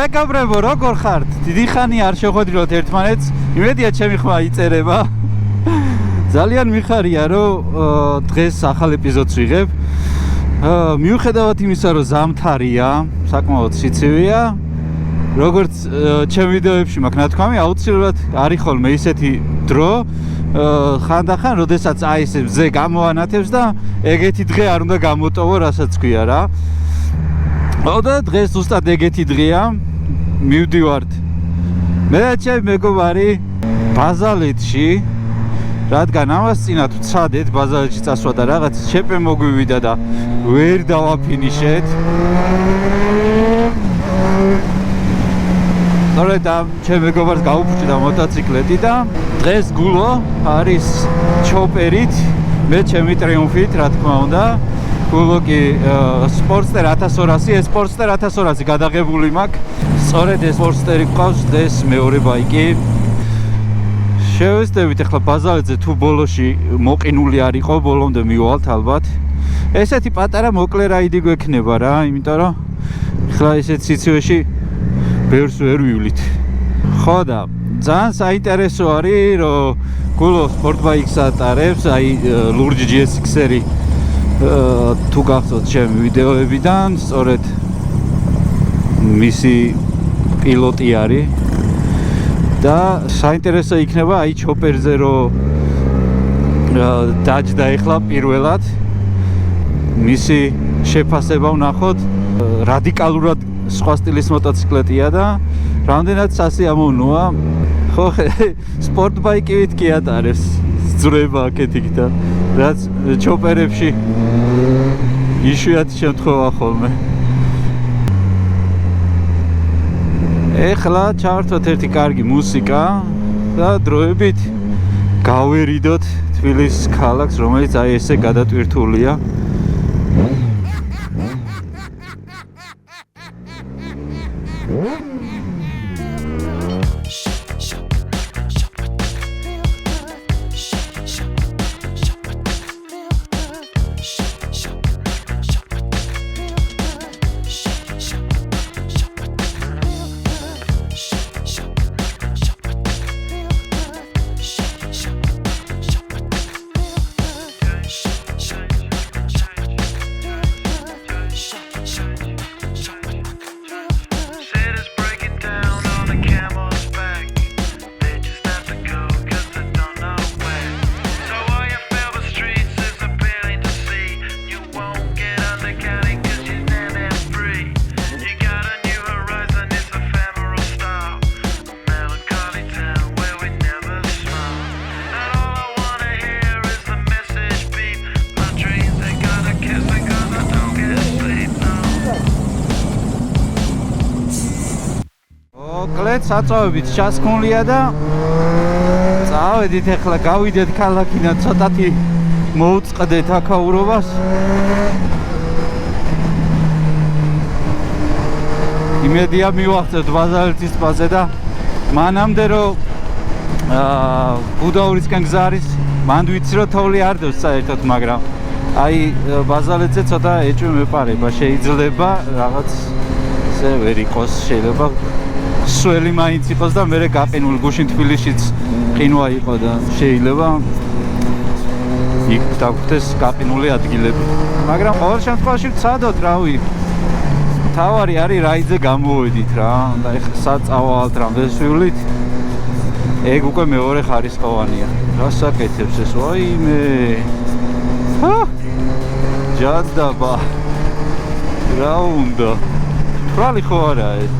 მეკაბრებო, როგორ ხართ? დიდი ხანი არ შეხვედრილოთ ერთმანეთს. იმედია ჩემი ხმა იწერება. ძალიან მიხარია, რომ დღეს ახალ ეპიზოდს ვიღებ. მიუხედავად იმისა, რომ ზამთარია, საკმაოდ სიცივეა, როგორც ჩემ ვიდეოებში მაქვს ნათქვამი, აუცილებლად არის ხოლმე ისეთი დრო, ხანდახან, როდესაც აი ეს მზე გამოანათებს და ეგეთი დღე არ უნდა გამოტოვო, რასაც ქვია რა. და დღეს ზუსტად ეგეთი დღეა. მივდივართ მე და ჩემი მეგობარი ბაზალეთში, რადგან ამას წინათ ვცადეთ ბაზალეთში წასვლა და რაღაც შეპე მოგვივიდა და ვერ დავაფინიშეთ. სწორედ ამ ჩემ მეგობარს გაუფრჭდა მოტოციკლეტი და დღეს გულო არის ჩოპერით, მე ჩემი ტრიუმფით, რა თქმა უნდა. გულო კი სპორტსტერ 1200, ეს სპორტსტერ 1200 გადაღებული მაქვს. სწორედ ეს სპორტსტერი გვყავს, ეს მეორე ბაიკი. შევეცდებით ახლა ბაზალეთზე თუ ბოლოში მოყინული არ იყო, ბოლომდე მივალთ ალბათ. ესეთი პატარა მოკლე რაიდი გვექნება რა, იმიტომ რომ ახლა ესეთ სიცივეში ბევრს ვერ ვივლით. ხო და ძალიან საინტერესო არის, რომ გულო სპორტ ბაიკს ატარებს, აი ლურჯი GSX-ერი თუ გახსოვთ ჩემი ვიდეოებიდან, სწორედ მისი პილოტი არის და საინტერესო იქნება აი ჩოპერზე რომ დაჯდა ეხლა პირველად მისი შეფასება ვნახოთ. რადიკალურად სხვა სტილის მოტოციკლეტია და რამდენად სასიამოვნოა. ხო, სპორტ ბაიკივით კი ატარებს ძრება აქეთ-იქ და რაც ჩოპერებში იშვიათი შემთხვევა ხოლმე. ეხლა ჩავართვათ ერთი კარგი მუსიკა და დროებით გავერიდოთ თბილისის ქალაქს, რომელიც აი ესე გადატვირთულია. საწავებით ჩასქონლია და წავედით ახლა გავიდეთ ქალაქიდან, ცოტათი მოუწყდეთ აქაურობას. იმედია მივახცევთ ბაზალეთის ტბაზე და მანამდე რომ ბუდაურისკენ გზა არის, მანდ ვიცი რომ თოვლი არ დევს საერთოდ, მაგრამ აი ბაზალეთზე ცოტა ეჭვი მეპარება, შეიძლება რაღაც ესე ვერ იყოს, შეიძლება სველი მაინც იყოს და მერე გაყინული, გუშინ თბილისშიც ყინვა იყო და შეიძლება იქ დაგვხდეს გაყინული ადგილები. მაგრამ ყოველ შემთხვევაში ვცადოთ, რავი, თავარი არის რაიდზე გამოვედით რა და ეხლა საწავალთ რამდენს ვივლით, ეგ უკვე მეორე ხარისხოვანია. რას აკეთებს ეს? ვაიმე, ჯადდაბა, რა უნდა, თვრალი ხო არა ეს?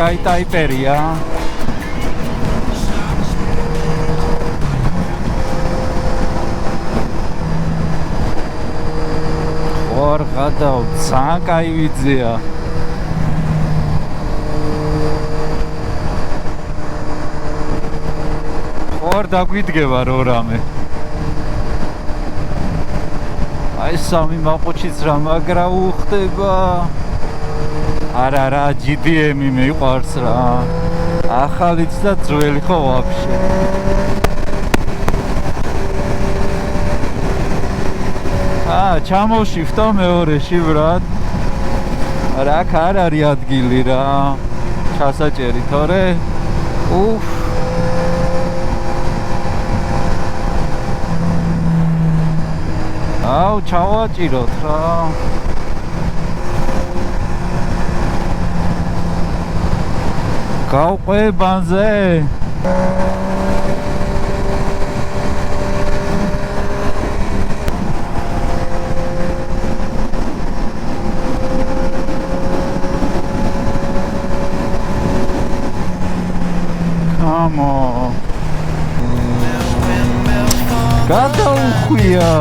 კაი ტაიპერია. ხوار გადავ ძალიან კაი ვიძია. ხوار დაგვიდგება რო რამე. აი სამი მაყუჩიც რა მაგრა უხდება. არა რა GDM-ი მიყვარს რა. ახალიც და ძველი ხო ვაფშე. ჩამოვშიფტო მეორეში ბრატ. რა არ არის ადგილი რა. ჩასაჭერი თორე. უფ. აუ ჩავაჭიროთ რა. გავყვე ბანზე. Come გადაუხვია.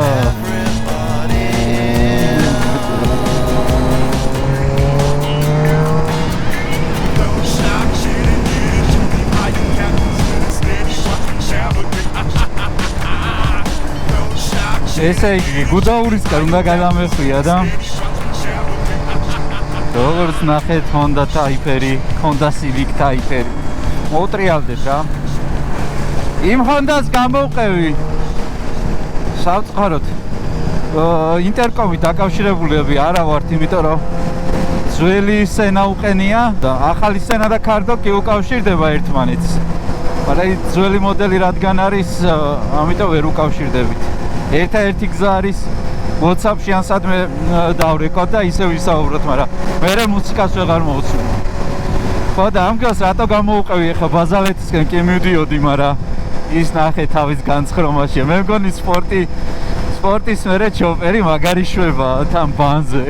ესე იგი გუდაურისკენ უნდა გადამეხვია და როგორც ნახეთ Honda Type-ი, Honda Civic Type-ი მოუტრიალდეთ რა. იმ Honda-ს გამოვყევი სამწუხაროდ ინტერკომი დაკავშირებულები არა ვართ, იმიტომ რომ ძველი სენა უყენია და ახალი სენა და კარდოკი უკავშირდება ერთმანეთს. მაგრამ ძველი მოდელი რადგან არის, ამიტომ ვერ უკავშირდებით. ერთადერთი გზა არის WhatsApp-ში ან სადმე დავრეკოთ და ისე ვისაუბროთ, მაგრამ მერე მუსიკას ვეღარ მოვუწევ. ხო და ამ გზას რატო გამოვუყევი? ახლა ბაზალეთისკენ კი მივდიოდი, მაგრამ ის ნახე თავის განცხრომაში. მე მგონი სპორტის მერე ჩოპერი მაგარი შვება თან ბანზე.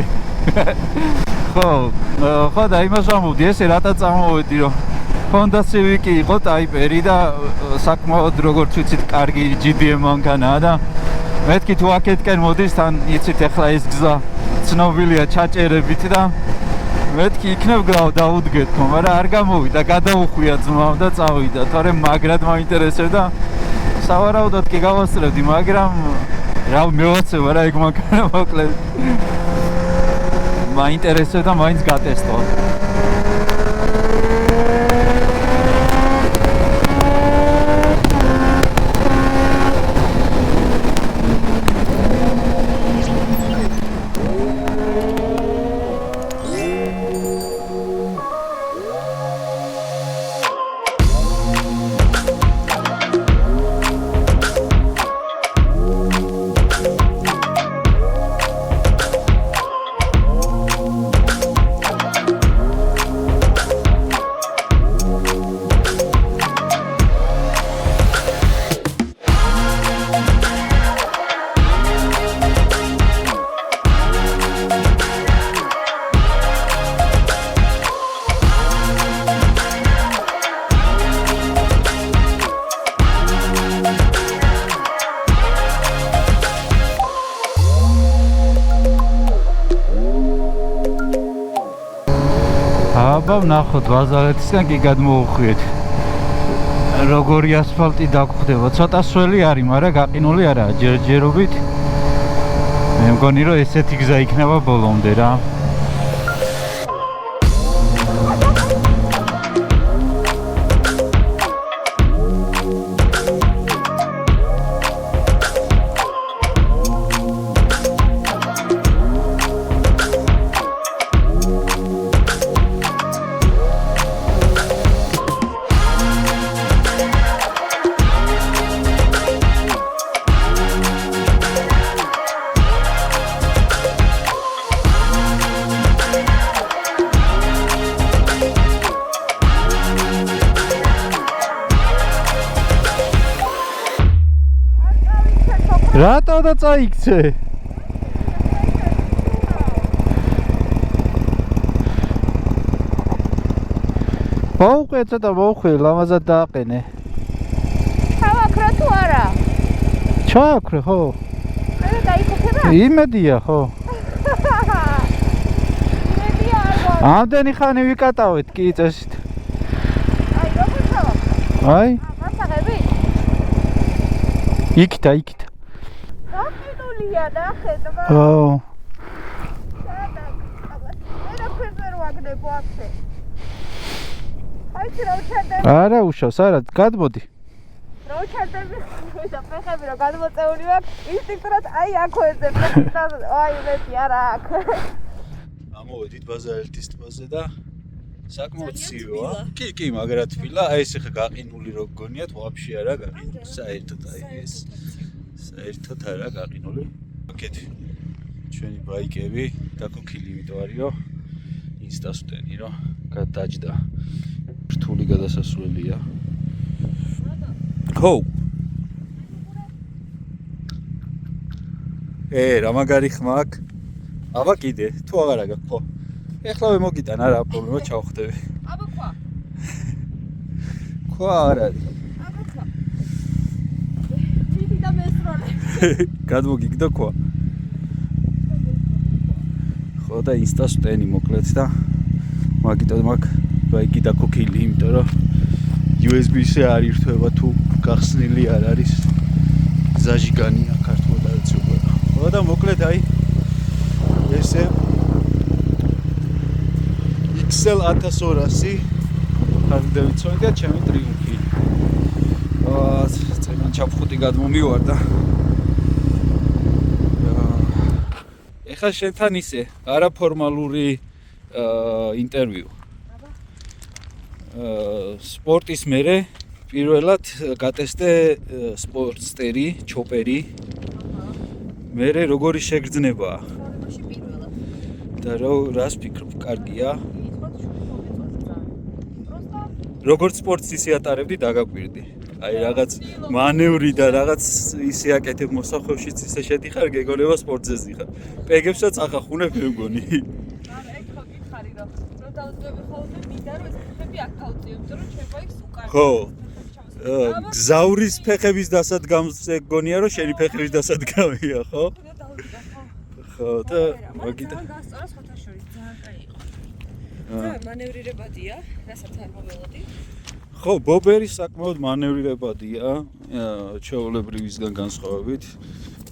ხო და იმას ვამბობდი, ესე რატო წამოვედი, რომ Honda Civic-ი იყო Type-ი და საკმაოდ როგორც ვიცით კარგი GDM მანქანაა და მეთქი თუ აქეთკენ მოდის, თან იცით ახლა ეს გზა ცნობილია ჩაჭერებით და მეთქი იქნებ დავუდგეთ ხო, მაგრამ არ გამოვიდა, გადაუხვია ძმამ და წავიდა, თორემ მაგრად მაინტერესებდა. სავარაუდოდ კი გავასწრებდი, მაგრამ რა მევაცება რა ეგ მანქანა მოკლედ. მაინტერესებდა მაინც გატესტო. აბა ვნახოთ ბაზალეთისგან კი გადმოვუხვიეთ. როგორი ასფალტი დაგხვდება, ცოტა სველი არის, მაგრამ გაყინული არაა ჯერჯერობით. მე მგონი რომ ესეთი გზა იქნება ბოლომდე რა. რატო და წაიქცე? მოუყვე ცოტა მოუყვე ლამაზად დააყენე ჩავაქრა თუ არა? ჩააქრე ხო? მე დაიქოქება? იმედია ხო? იმედია არ გვა. ამდენი ხანი ვიკატავეთ კი წესით. აი როგორ ჩავაქრა? აი მასაღები? იქით. გაყიდულია ნახე თქმა. ო არა უშავს არა გადმოდი რო ჩადები და ფეხები რო გადმოწეული მაქვს ინსტინქტურად აი აქ ვეძებ აი მეტი არა აქ ამოვედით ბაზალეთის ტბაზე და საკმაოდ ცივია კი მაგრად თბილა აი ეს ხა გაყინული რო გგონიათ ვაფშე არა გაყინული საერთოდ აი ეს საერთოდ არა გაყინული აკეთი ჩვენი ბაიკები დაკოქილი იმიტომ არისო ინსტას ვტენი რომ გადაჯდა რთული გადასასვლელია ხო რა მაგარი ხმა აქვს აბა კიდე თუ აღარა გაქვს ხო ეხლა მოგიტან არა პრობლემა ჩავხვდები აბა ქვა არ არის აბა ქვა დიდი და მესროლე გადმოგიგდო ქვა ხო და ინსტას ვტენი მოკლედ და მაგიტო მაგ ბაიკი დაკოქილი იმიტომ რომ USB-ზე არ ირთვება თუ გახსნილი არ არის ზაჟიგანია ქართულად უბრალოდ ხო და მოკლედ აი ესე XL 1200 ხარდევიცოდი და ჩემი ტრიუმფი წემან ჩაფხუტი გადმომივარდა ეხლა შენთან ისე არაფორმალური ინტერვიუ სპორტის მერე პირველად გატესტე სპორტსტერი, ჩოპერი. მერე როგორი შეგრძნებაა? და რას ფიქრობ, კარგია? როგორც სპორტს ისე ატარებდი, დაგაკვირდი. აი რაღაც მანევრი და რაღაც ისე აკეთებ მოსახვევშიც ისე შედიხარ, გეგონება სპორტზე ზიხარ. პეგებსაც ახახუნებ მე მგონი. ხო გზავრის ფეხების დასადგამზე გონია რომ შენი ფეხების დასადგამია ხო? ხო და მაგიტა გასწორა სხვათა შორის ძალიან კაი იყო. და მანევრირებადია, რასაც არ მოველოდი. ხო, ბობერი საკმაოდ მანევრირებადია, ჩვეულებრივისგან განსხვავებით.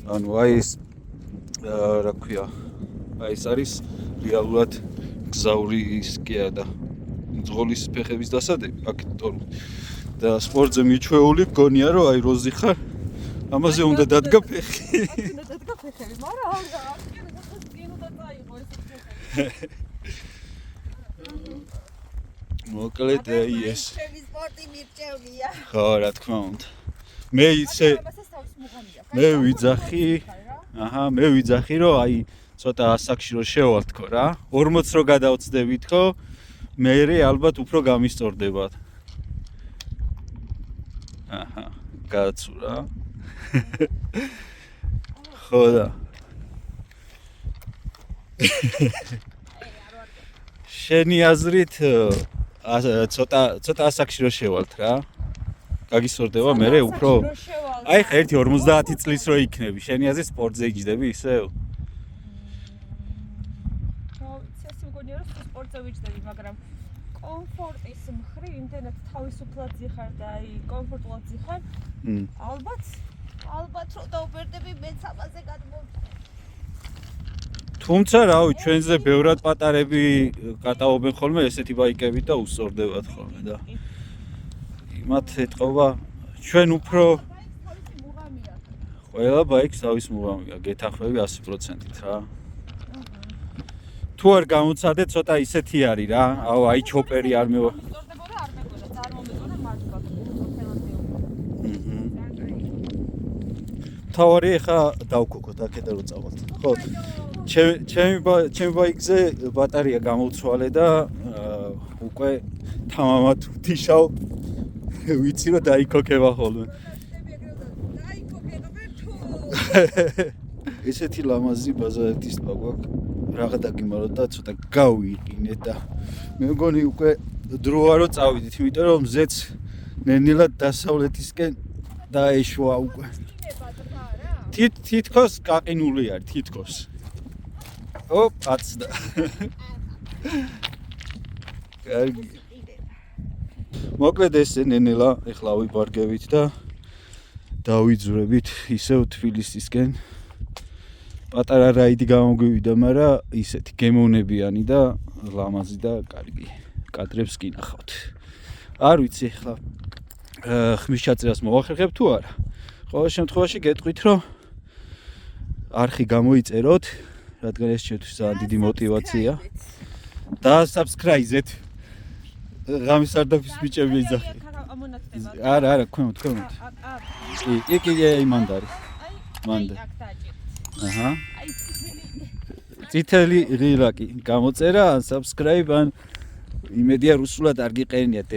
ანუ აი ეს რა ქვია, აი ეს არის რეალურად გზავრის კი და მძღოლის ფეხების დასადები აქ და სპორტზე მიჩვეული გონია რომ აი როზი ხარ ამაზე უნდა დადგა ფეხი უნდა დადგა ფეხები მაგრამ არა უნდა წაიღო ეს ფეხები მოკლედ აი ეს ჩემი სპორტი მირჩევნია ხო რა თქმა უნდა მე ისე მე ვიძახი რომ აი ცოტა ასაკში რო შევალთქო რა 40 რო გადავწდებითო მე ალბათ უფრო გამისწორდებათ აჰა გაცურა ხო და შენი აზრით ცოტა ასაკში რო შევალთ რა გაგისწორდება მე უფრო აი ხა 50 წლის რო იქნები შენი აზრით სპორტზე იჯდები ისევ სპორტზე ვიჯდები, მაგრამ კომფორტის მხრივ იმდენად თავისუფლად ზიხარ და აი კომფორტულად ზიხარ. ალბათ რომ დაუბერდები მეც ამაზე გადმოვწერ. თუმცა რავი, ჩვენზე ბევრად პატარები კატაობენ ხოლმე ესეთი ბაიკებით და უსწორდებათ ხოლმე და იმათ ეთყობა ჩვენ უფრო ყველა ბაიკს თავის მუღამია, გეთანხმები 100%-ით რა. თუ არ გამოცადე ცოტა ისეთი არის რა. აუ აი ჩოპერი არ მე სწორდებოდა არ მეკვირდა, ძალიან მომეწონა მართლა. თავარი ხა დავქოქოთ აქედან რომ წავალთ. ხო. ჩემი ბაიკზე ბატარეა გამოცვალე და უკვე თამამად ვთიშავ. ვიცი რომ დაიქოქება ხოლმე. ესეთი ლამაზი ბაზალეთის ტბა გვაქვს. რაღა დაგიმალოთ და ცოტა გავიყინეთ და მე მგონი უკვე დროა რომ წავიდით, იმიტომ რომ ზეც ნენილად დასავლეთისკენ დაეშვა უკვე. თითქოს გაყინული არის, თითქოს. აცდა. კარგი. მოკლედ ეს ნენელა ეხლა ვიბარგებით და დავიძვრებით ისევ თბილისისკენ. პატარა რაიდი გამოგვივიდა, მაგრამ ისეთი გემოვნებიანი და ლამაზი და კარგი. კადრებს კი ნახავთ. არ ვიცი ეხლა ხმის ჩაწერას მოვახერხებ თუ არა. ყოველ შემთხვევაში გეტყვით რომ არხი გამოიწეროთ, რადგან ეს ჩვენთვის ძალიან დიდი мотиваცია. და subscribe-ზეთ. ღამის არდაფის ბიჭები იძახი. არა, ქვემოთ. კი, იმანდარი. მანდ. აჰა. წითელი ღილაკი გამოწერა, ან subscribe, ან იმედია რუსულად არ გიყენიათ.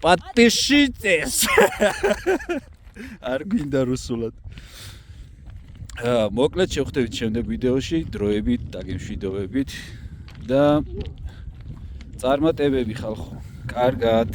Подпишитесь. არ გვინდა რუსულად. მოკლედ შევხვდებით შემდეგ ვიდეოში, დროებით, დაგემშვიდობებით და წარმატებები ხალხო. კარგად.